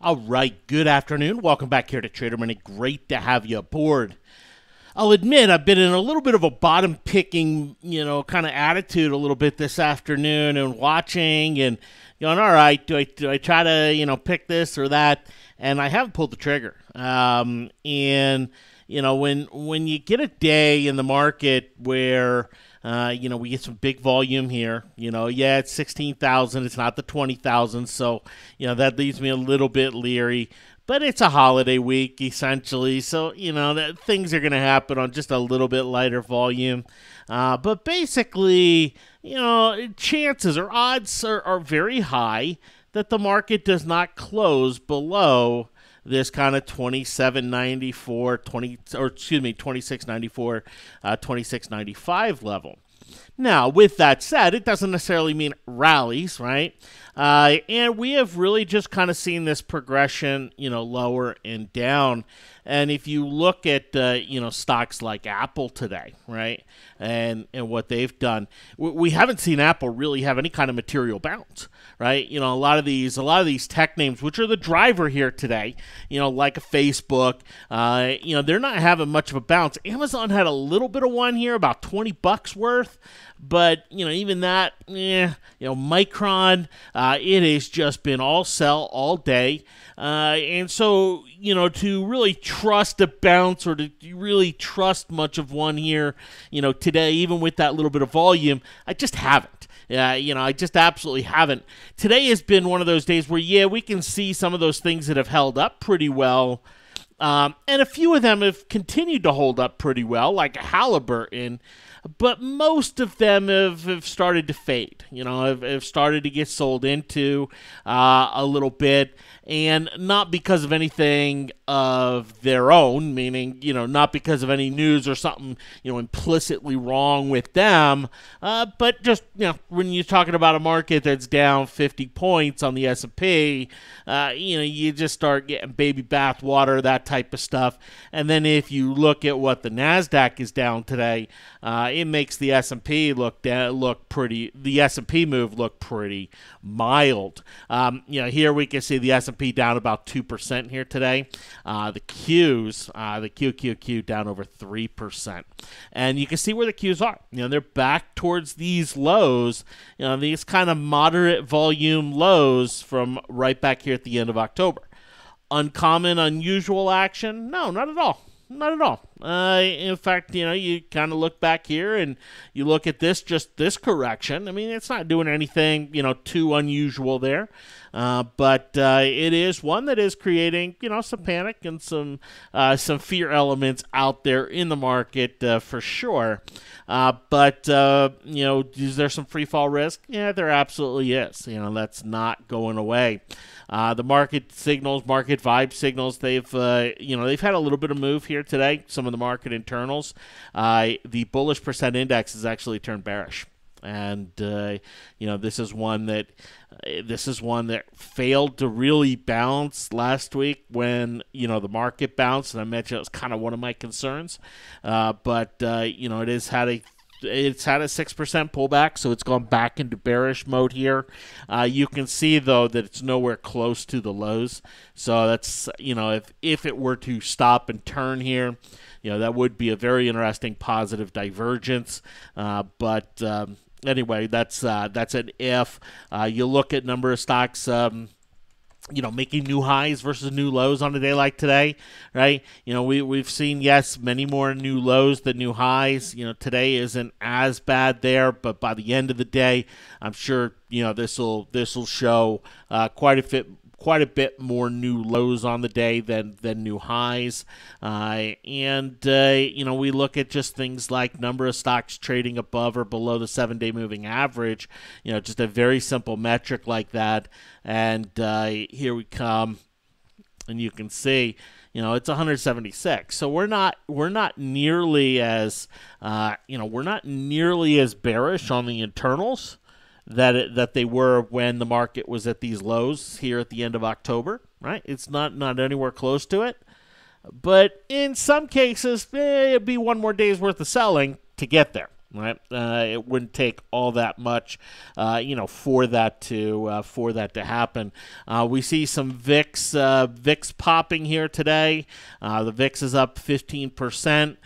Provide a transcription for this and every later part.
All right, good afternoon. Welcome back here to Trader Money. Great to have you aboard. I'll admit I've been in a little bit of a bottom picking, kind of attitude a little bit this afternoon and watching and going, all right, do I try to, pick this or that? And I haven't pulled the trigger. When you get a day in the market where we get some big volume here. It's 16,000. It's not the 20,000. So, that leaves me a little bit leery. But it's a holiday week, essentially. So, that things are going to happen on just a little bit lighter volume. But basically, chances or odds are very high that the market does not close below this kind of 2794, 2694, 2695 level. Now, with that said, it doesn't necessarily mean it rallies, right? And we have really just kind of seen this progression, lower and down. And if you look at, stocks like Apple today, right, and what they've done, we haven't seen Apple really have any kind of material bounce, right? A lot of these tech names, which are the driver here today, like a Facebook, they're not having much of a bounce. Amazon had a little bit of one here, about $20 worth. But, even that, Micron, it has just been all sell all day. And so, to really trust a bounce or to really trust much of one here, today, even with that little bit of volume, I just haven't. I just absolutely haven't. Today has been one of those days where, we can see some of those things that have held up pretty well. And a few of them have continued to hold up pretty well, like Halliburton. But most of them have started to fade, have started to get sold into a little bit, and not because of anything of their own, meaning, not because of any news or something, implicitly wrong with them, but just, when you're talking about a market that's down 50 points on the S&P, you just start getting baby bath water, that type of stuff. And then if you look at what the NASDAQ is down today, it makes the S&P the S&P move look pretty mild. Here we can see the S&P down about 2% here today. The Qs, the QQQ down over 3%. And you can see where the Qs are. They're back towards these lows, these kind of moderate volume lows from right back here at the end of October. Uncommon, unusual action? No, not at all. Not at all. In fact, you kind of look back here and you look at this correction. I mean, it's not doing anything, too unusual there. But it is one that is creating, some panic and some fear elements out there in the market for sure. But is there some free fall risk? Yeah, there absolutely is. That's not going away. The market signals, market vibe signals, they've had a little bit of move here today. Some of the market internals. The bullish percent index has actually turned bearish. And, this is one that failed to really bounce last week when, the market bounced. And I mentioned it was kind of one of my concerns. But it's had a 6% pullback, so it's gone back into bearish mode here. You can see, though, that it's nowhere close to the lows. So that's, if it were to stop and turn here, that would be a very interesting positive divergence. But anyway, that's an if. You look at number of stocks, making new highs versus new lows on a day like today, right? We've seen, yes, many more new lows than new highs. Today isn't as bad there, but by the end of the day, I'm sure, this will show quite a bit more new lows on the day than new highs. We look at just things like number of stocks trading above or below the 7-day moving average, just a very simple metric like that. And here we come, and you can see, it's 176. So we're not nearly as bearish on the internals that they were when the market was at these lows here at the end of October, right? It's not anywhere close to it. But in some cases, it'd be one more day's worth of selling to get there. right? It wouldn't take all that much, for that to happen. We see some VIX popping here today. The VIX is up 15%.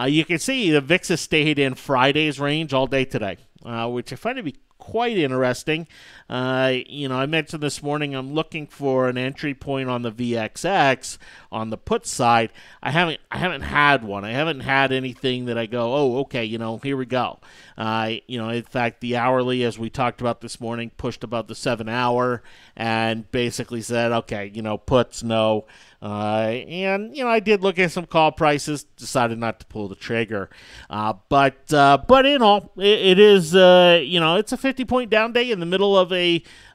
You can see the VIX has stayed in Friday's range all day today, which I find to be quite interesting. I mentioned this morning I'm looking for an entry point on the VXX on the put side. I haven't had one. I haven't had anything that I go, oh, okay, here we go. In fact, the hourly, as we talked about this morning, pushed about the 7-hour and basically said, okay, puts no. I did look at some call prices, decided not to pull the trigger. But in all, it is, it's a 50-point down day in the middle of a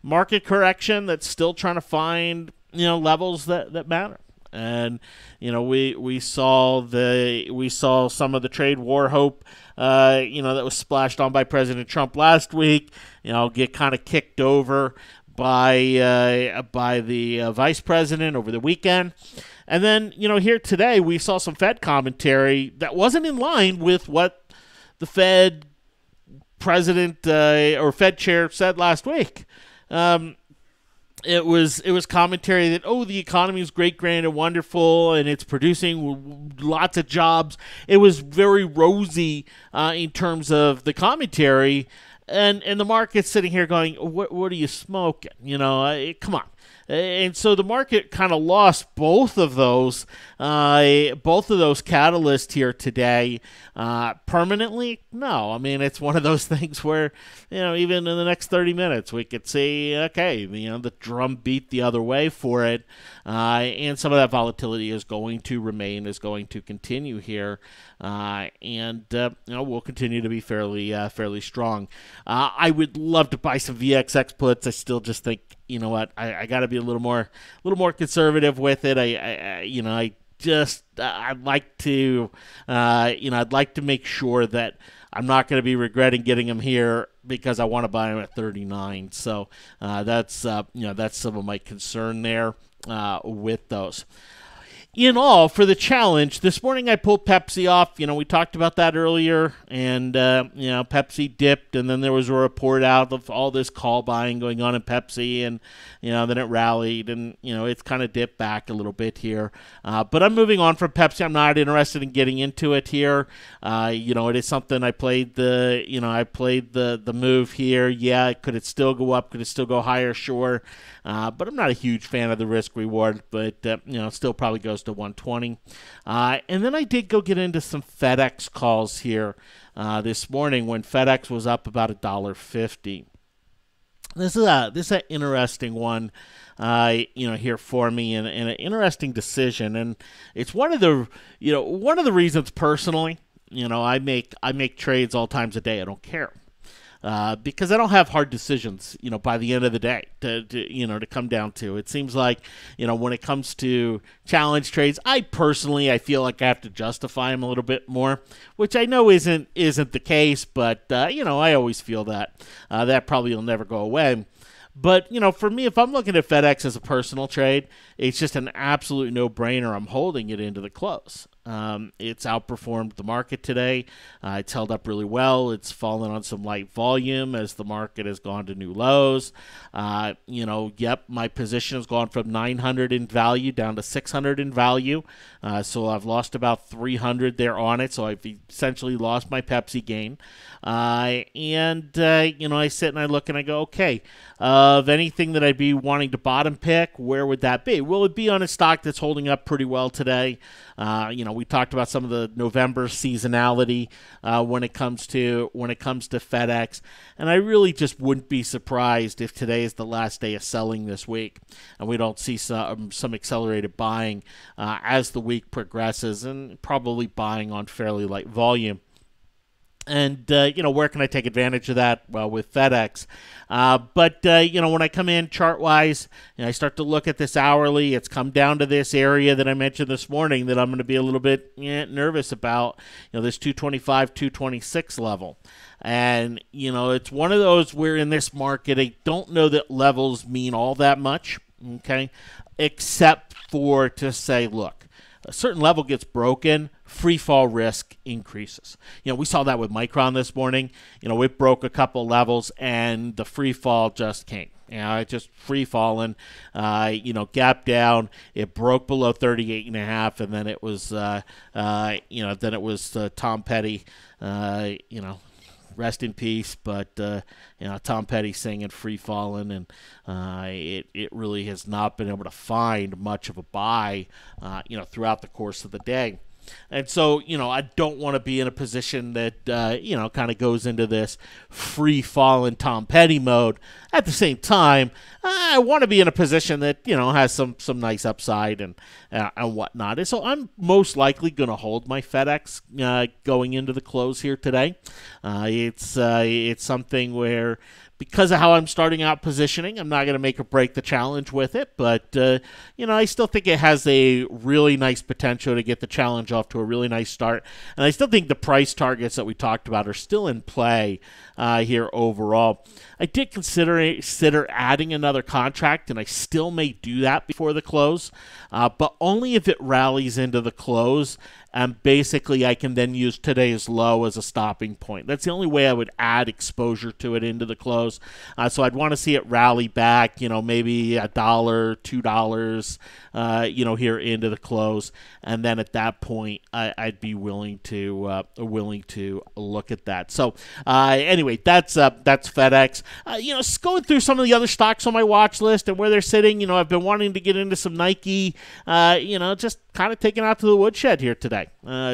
market correction that's still trying to find, levels that matter. And, we saw some of the trade war hope, that was splashed on by President Trump last week, get kind of kicked over by the vice president over the weekend. And then, here today we saw some Fed commentary that wasn't in line with what the Fed president or Fed chair said last week. It was commentary that, the economy is great, grand, and wonderful, and it's producing lots of jobs. It was very rosy in terms of the commentary. And the market's sitting here going, what are you smoking? Come on. And so the market kind of lost both of those catalysts here today. Permanently? No. I mean, it's one of those things where, even in the next 30 minutes, we could see, okay, the drum beat the other way for it. And some of that volatility is going to remain, is going to continue here. We'll continue to be fairly strong. I would love to buy some VXX puts. I still just think, I got to be a little more conservative with it. I'd like to make sure that I'm not going to be regretting getting them here because I want to buy them at 39. So that's some of my concern there with those. In all, for the challenge, this morning I pulled Pepsi off. We talked about that earlier, and, Pepsi dipped, and then there was a report out of all this call buying going on in Pepsi, and, then it rallied, and, it's kind of dipped back a little bit here. But I'm moving on from Pepsi. I'm not interested in getting into it here. It is something I played the move here. Yeah, could it still go up? Could it still go higher? Sure. But I'm not a huge fan of the risk reward, but, still probably goes to 120. And then I did go get into some FedEx calls here this morning when FedEx was up about $1.50. This is an interesting one, here for me, and an interesting decision. And it's one of the reasons personally, I make trades all times a day. I don't care. Because I don't have hard decisions, by the end of the day to come down to. It seems like, when it comes to challenge trades, I feel like I have to justify them a little bit more, which I know isn't the case, but, I always feel that. That probably will never go away. But, for me, if I'm looking at FedEx as a personal trade, it's just an absolute no-brainer. I'm holding it into the close. It's outperformed the market today. It's held up really well. It's fallen on some light volume as the market has gone to new lows. My position has gone from 900 in value down to 600 in value. So I've lost about 300 there on it. So I've essentially lost my Pepsi gain. I sit and I look and I go, okay, of anything that I'd be wanting to bottom pick, where would that be? Will it be on a stock that's holding up pretty well today? We talked about some of the November seasonality when it comes to FedEx, and I really just wouldn't be surprised if today is the last day of selling this week, and we don't see some accelerated buying as the week progresses, and probably buying on fairly light volume. And, where can I take advantage of that? Well, with FedEx. But when I come in chart-wise, I start to look at this hourly. It's come down to this area that I mentioned this morning that I'm going to be a little bit nervous about, this 225, 226 level. And, it's one of those where in this market, I don't know that levels mean all that much, okay, except for to say, look, a certain level gets broken, free fall risk increases. We saw that with Micron this morning. It broke a couple levels and the free fall just came. It just free falling, gap down. It broke below 38.5, and then it was, Tom Petty, rest in peace. But Tom Petty singing free falling, and it really has not been able to find much of a buy, throughout the course of the day. And so, I don't want to be in a position that, kind of goes into this free-falling Tom Petty mode. At the same time, I want to be in a position that, has some nice upside and whatnot. And so I'm most likely going to hold my FedEx going into the close here today. It's something where, because of how I'm starting out positioning, I'm not going to make or break the challenge with it, but, I still think it has a really nice potential to get the challenge off to a really nice start, and I still think the price targets that we talked about are still in play here overall. I did consider adding another contract, and I still may do that before the close, but only if it rallies into the close. And basically, I can then use today's low as a stopping point. That's the only way I would add exposure to it into the close. So I'd want to see it rally back, maybe $1, $2, here into the close, and then at that point, I'd be willing to look at that. So anyway, that's FedEx. Going through some of the other stocks on my watch list and where they're sitting. I've been wanting to get into some Nike. Just kind of taken out to the woodshed here today.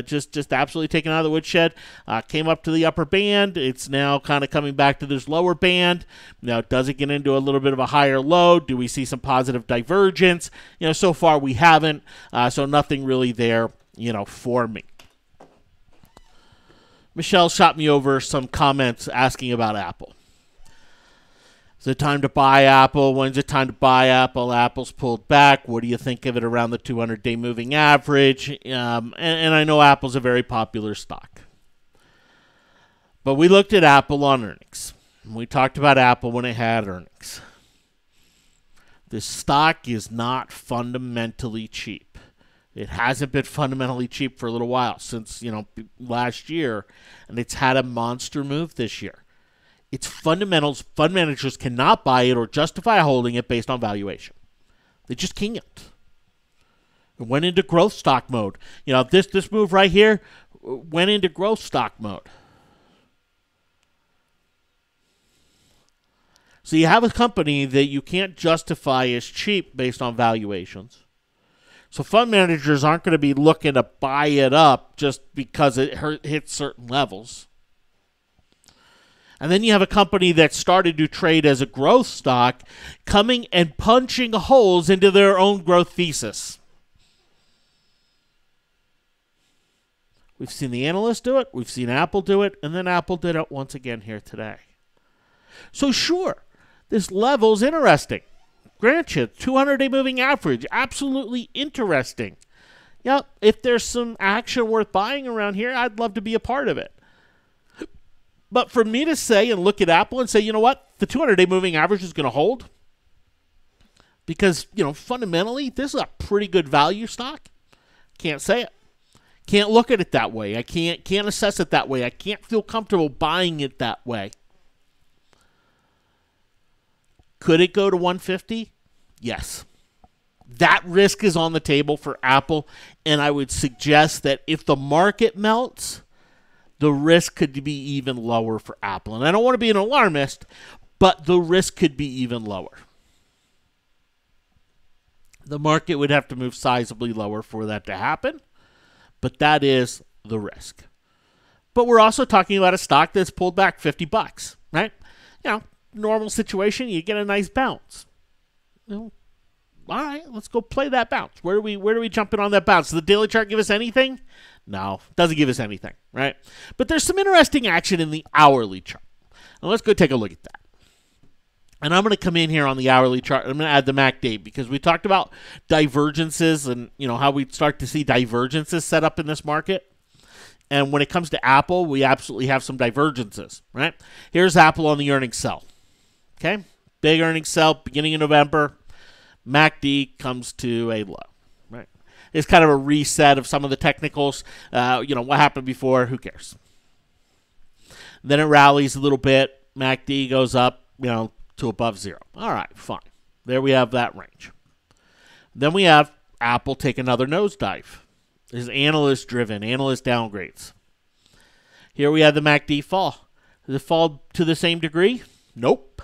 Just absolutely taken out of the woodshed. Came up to the upper band. It's now kind of coming back to this lower band. Now, does it get into a little bit of a higher low? Do we see some positive divergence? So far we haven't. So nothing really there, for me. Michelle shot me over some comments asking about Apple. Is it time to buy Apple? When's it time to buy Apple? Apple's pulled back. What do you think of it around the 200-day moving average? And I know Apple's a very popular stock. But we looked at Apple on earnings. We talked about Apple when it had earnings. This stock is not fundamentally cheap. It hasn't been fundamentally cheap for a little while, since, last year. And it's had a monster move this year. Its fundamentals, fund managers cannot buy it or justify holding it based on valuation. They just can't. It went into growth stock mode. This move right here went into growth stock mode. So you have a company that you can't justify as cheap based on valuations. So fund managers aren't going to be looking to buy it up just because it hits certain levels. And then you have a company that started to trade as a growth stock coming and punching holes into their own growth thesis. We've seen the analysts do it. We've seen Apple do it. And then Apple did it once again here today. So sure, this level's interesting. Grant you, 200-day moving average, absolutely interesting. Yep, if there's some action worth buying around here, I'd love to be a part of it. But for me to say and look at Apple and say, you know what, the 200-day moving average is going to hold because, fundamentally, this is a pretty good value stock. Can't say it. Can't look at it that way. I can't assess it that way. I can't feel comfortable buying it that way. Could it go to 150? Yes. That risk is on the table for Apple, and I would suggest that if the market melts, the risk could be even lower for Apple. And I don't want to be an alarmist, but the risk could be even lower. The market would have to move sizably lower for that to happen, but that is the risk. But we're also talking about a stock that's pulled back $50, right? Normal situation, you get a nice bounce. All right, let's go play that bounce. Where do we jump in on that bounce? Does the daily chart give us anything? No, doesn't give us anything, right? But there's some interesting action in the hourly chart. Now let's go take a look at that. And I'm going to come in here on the hourly chart. I'm going to add the MACD because we talked about divergences and how we start to see divergences set up in this market. And when it comes to Apple, we absolutely have some divergences, right? Here's Apple on the earnings sell. Okay, big earnings sell beginning of November. MACD comes to a low, right? is kind of a reset of some of the technicals. What happened before, who cares? Then it rallies a little bit. MACD goes up, to above 0. All right, fine. There we have that range. Then we have Apple take another nosedive. This is analyst-driven, analyst downgrades. Here we have the MACD fall. Does it fall to the same degree? Nope.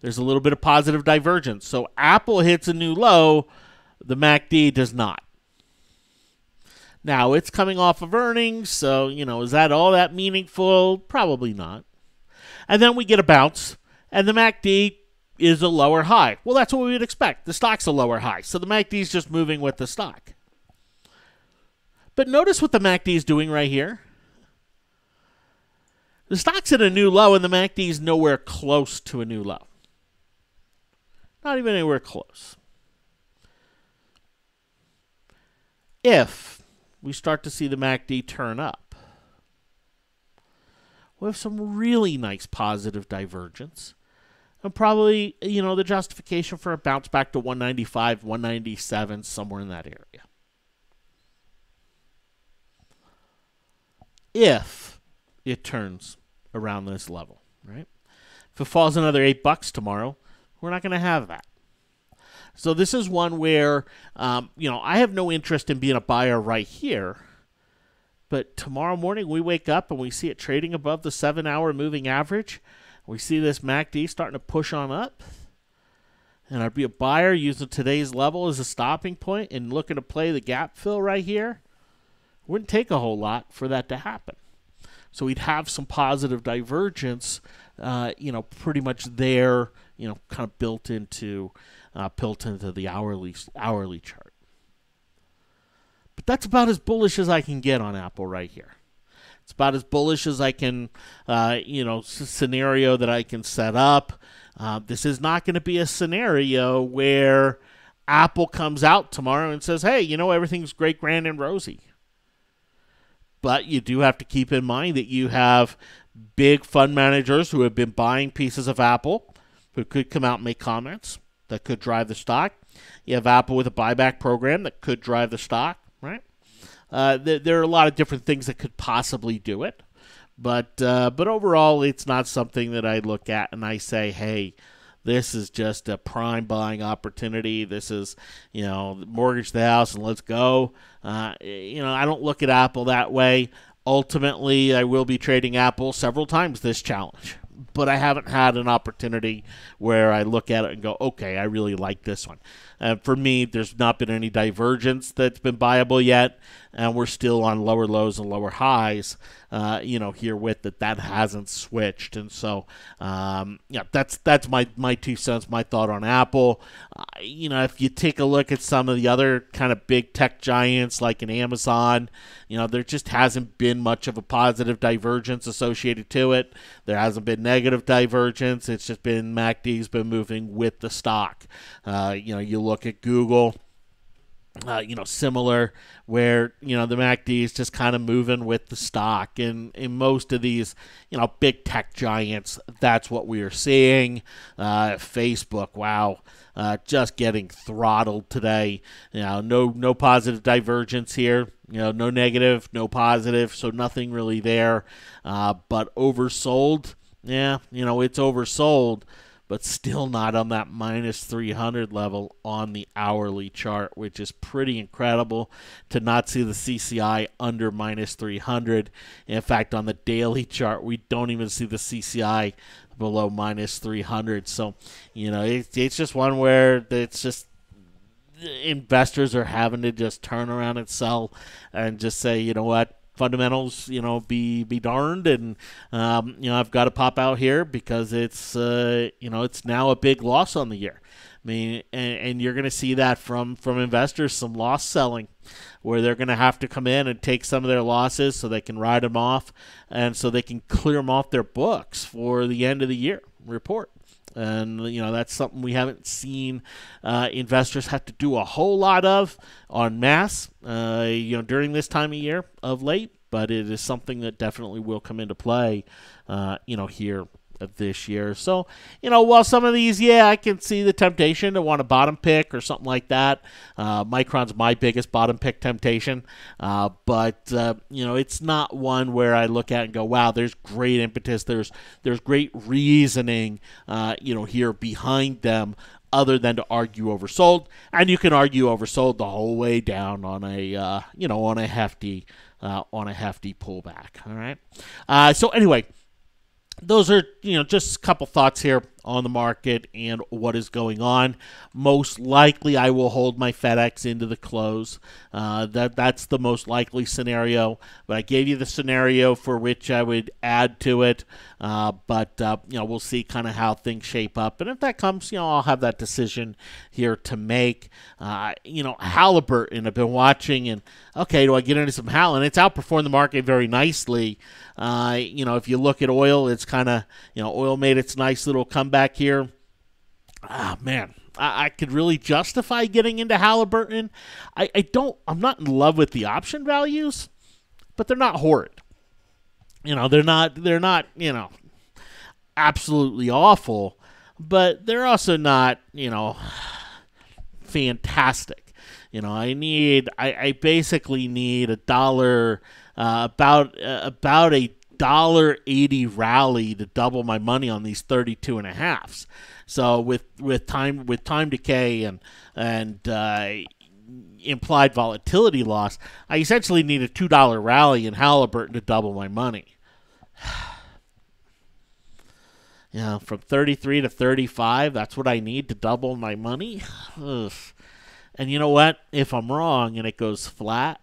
There's a little bit of positive divergence. So Apple hits a new low, the MACD does not. Now, it's coming off of earnings, so, is that all that meaningful? Probably not. And then we get a bounce, and the MACD is a lower high. Well, that's what we would expect. The stock's a lower high, so the MACD is just moving with the stock. But notice what the MACD is doing right here. The stock's at a new low, and the MACD is nowhere close to a new low. Not even anywhere close. If we start to see the MACD turn up, we have some really nice positive divergence. And probably, the justification for a bounce back to 195, 197, somewhere in that area. If it turns around this level, right? If it falls another $8 tomorrow, we're not going to have that. So this is one where, I have no interest in being a buyer right here. But tomorrow morning we wake up and we see it trading above the 7-hour moving average. We see this MACD starting to push on up. And I'd be a buyer using today's level as a stopping point and looking to play the gap fill right here. It wouldn't take a whole lot for that to happen. So we'd have some positive divergence, pretty much there, kind of built into the hourly chart. But that's about as bullish as I can get on Apple right here. It's about as bullish as I can, scenario that I can set up. This is not going to be a scenario where Apple comes out tomorrow and says, hey, everything's great, grand, and rosy. But you do have to keep in mind that you have big fund managers who have been buying pieces of Apple who could come out and make comments that could drive the stock. You have Apple with a buyback program that could drive the stock, right? There are a lot of different things that could possibly do it. But overall, it's not something that I look at and I say, hey, this is just a prime buying opportunity. This is, mortgage the house and let's go. I don't look at Apple that way. Ultimately, I will be trading Apple several times this challenge. But I haven't had an opportunity where I look at it and go, okay, I really like this one. For me, there's not been any divergence that's been buyable yet, and we're still on lower lows and lower highs, here with it. That hasn't switched. And so, that's my 2 cents, my thought on Apple. If you take a look at some of the other kind of big tech giants like an Amazon, there just hasn't been much of a positive divergence associated to it. There hasn't been negative divergence. It's just been MACD's been moving with the stock. You look at Google, similar, where, the MACD is just kind of moving with the stock. And in most of these, big tech giants, that's what we are seeing. Facebook, wow, just getting throttled today. No positive divergence here. No negative, no positive, so nothing really there. But oversold, it's oversold, but still not on that minus 300 level on the hourly chart, which is pretty incredible to not see the CCI under minus 300. In fact, on the daily chart, we don't even see the CCI below minus 300. So, it's just one where it's just investors are having to just turn around and sell and just say, you know what? Fundamentals, be darned, and I've got to pop out here because it's it's now a big loss on the year. I mean, and you're going to see that from investors, some loss selling, where they're going to have to come in and take some of their losses so they can write them off, and so they can clear them off their books for the end of the year report. And, that's something we haven't seen investors have to do a whole lot of en masse, during this time of year of late. But it is something that definitely will come into play, here this year. So, while some of these, yeah, I can see the temptation to want a bottom pick or something like that. Micron's my biggest bottom pick temptation, but it's not one where I look at and go, wow, there's great impetus, there's great reasoning, here behind them, other than to argue oversold. And you can argue oversold the whole way down on a on a hefty pullback. All right. So anyway, those are just a couple thoughts here on the market and what is going on. Most likely, I will hold my FedEx into the close. That's the most likely scenario. But I gave you the scenario for which I would add to it. But we'll see kind of how things shape up. And if that comes, I'll have that decision here to make. Halliburton, I've been watching, and okay, do I get into some Hall? And it's outperformed the market very nicely. If you look at oil, it's kind of, oil made its nice little comeback here. Man, I could really justify getting into Halliburton. I'm not in love with the option values, but they're not horrid. They're not absolutely awful, but they're also not, fantastic. I basically need a dollar, about a $1.80 rally to double my money on these 32.5s. So with time decay and implied volatility loss, I essentially need a $2 rally in Halliburton to double my money. From 33 to 35, that's what I need to double my money. Ugh. And you know what? If I'm wrong and it goes flat,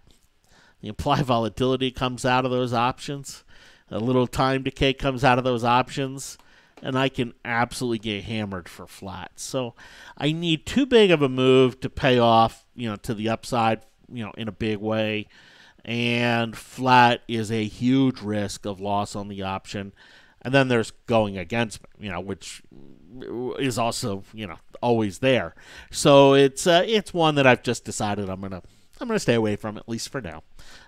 the implied volatility comes out of those options, a little time decay comes out of those options, and I can absolutely get hammered for flat. So I need too big of a move to pay off, to the upside, in a big way. And flat is a huge risk of loss on the option. And then there's going against me, which is also, always there. So it's one that I've just decided I'm gonna stay away from, at least for now,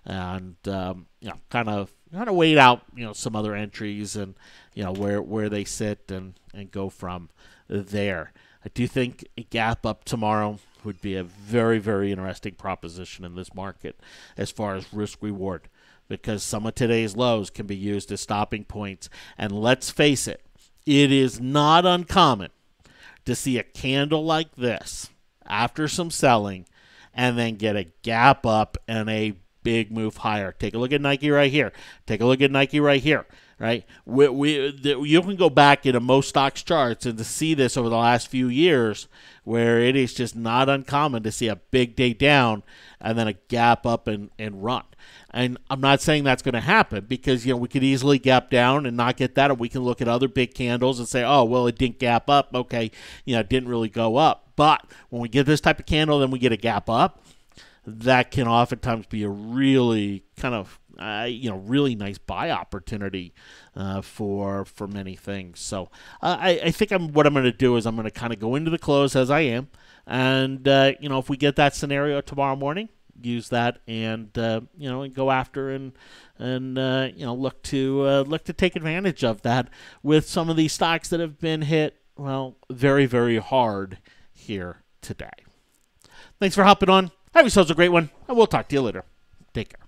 and kind of wait out some other entries and where they sit and go from there. I do think a gap up tomorrow would be a very, very interesting proposition in this market as far as risk reward, because some of today's lows can be used as stopping points. And let's face it, it is not uncommon to see a candle like this after some selling and then get a gap up and a big move higher. Take a look at Nike right here. Take a look at Nike right here. Right? You can go back into most stocks charts and to see this over the last few years, where it is just not uncommon to see a big day down and then a gap up and run. And I'm not saying that's going to happen, because we could easily gap down and not get that, or we can look at other big candles and say, oh, well, it didn't gap up. Okay, it didn't really go up. But when we get this type of candle, then we get a gap up. That can oftentimes be a really kind of really nice buy opportunity for many things. So I think what I'm going to do is I'm going to kind of go into the close as I am, and if we get that scenario tomorrow morning, use that and and go after and look to take advantage of that with some of these stocks that have been hit very, very hard here today. Thanks for hopping on. Have yourselves a great one, and we'll talk to you later. Take care.